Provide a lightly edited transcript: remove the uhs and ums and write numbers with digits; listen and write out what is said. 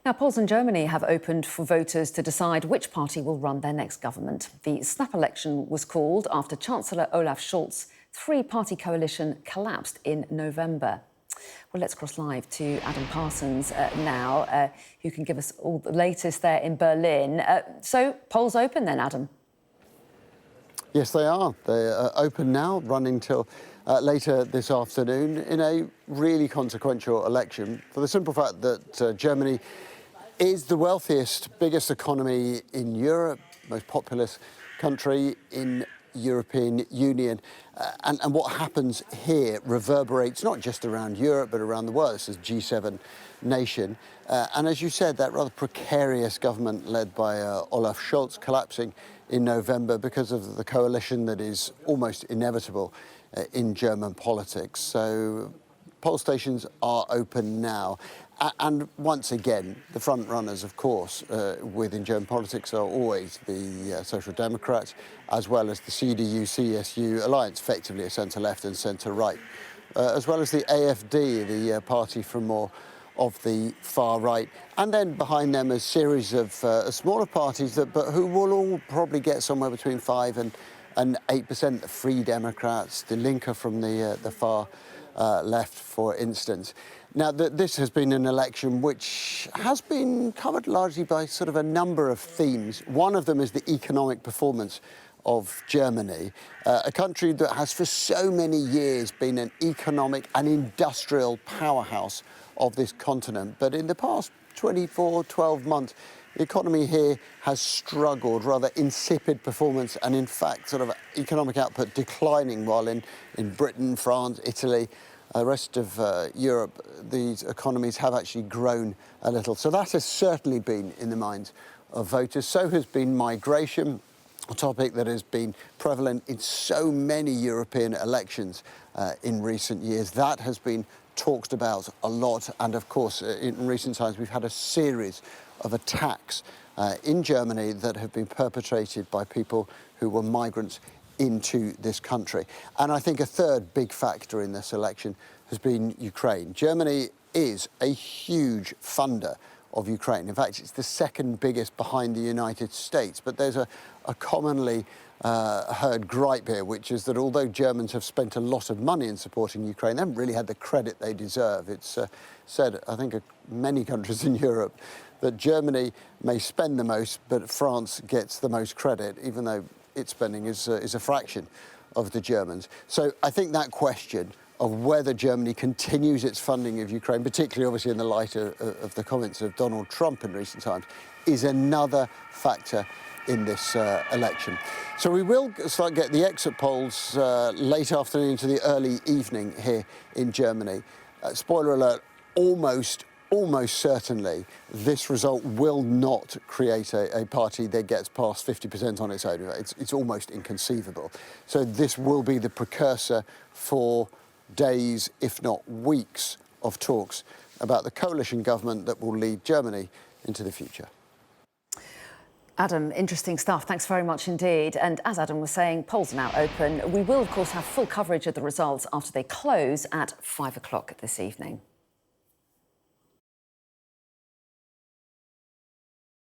Now, polls in Germany have opened for voters to decide which party will run their next government. The snap election was called after Chancellor Olaf Scholz' three-party coalition collapsed in November. Well, let's cross live to Adam Parsons now, who can give us all the latest there in Berlin. So, polls open then, Adam? Yes, they are. They are open now, running till later this afternoon in a really consequential election for the simple fact that Germany is the wealthiest, biggest economy in Europe, most populous country in European Union. And what happens here reverberates not just around Europe, but around the world. This is a G7 nation. And as you said, that rather precarious government led by Olaf Scholz collapsing in November because of the coalition that is almost inevitable in German politics. So poll stations are open now. And once again, the front runners, of course, within German politics are always the Social Democrats, as well as the CDU-CSU alliance, effectively a centre-left and centre-right, as well as the AfD, the party from more of the far right. And then behind them a series of smaller parties but who will all probably get somewhere between 5 and 8%. The Free Democrats, the Linke from the far left, for instance. Now, this has been an election which has been covered largely by sort of a number of themes. One of them is the economic performance of Germany, a country that has for so many years been an economic and industrial powerhouse of this continent. But in the past 12 months, the economy here has struggled, rather insipid performance, and in fact sort of economic output declining, while in Britain, France, Italy, the rest of Europe, these economies have actually grown a little. So that has certainly been in the minds of voters. So has been migration, a topic that has been prevalent in so many European elections in recent years. That has been talked about a lot. And of course, in recent times, we've had a series of attacks in Germany that have been perpetrated by people who were migrants into this country. And I think a third big factor in this election has been Ukraine. Germany is a huge funder of Ukraine. In fact, it's the second biggest behind the United States. But there's a commonly heard gripe here, which is that although Germans have spent a lot of money in supporting Ukraine, they haven't really had the credit they deserve. It's said, I think, many countries in Europe that Germany may spend the most, but France gets the most credit, even though its spending is a fraction of the Germans. So I think that question of whether Germany continues its funding of Ukraine, particularly obviously in the light of the comments of Donald Trump in recent times, is another factor in this election. So we will start get the exit polls late afternoon into the early evening here in Germany. Spoiler alert, almost certainly this result will not create a party that gets past 50% on its own. It's almost inconceivable. So this will be the precursor for days, if not weeks, of talks about the coalition government that will lead Germany into the future. Adam, interesting stuff. Thanks very much indeed. And as Adam was saying, polls are now open. We will, of course, have full coverage of the results after they close at 5 o'clock this evening.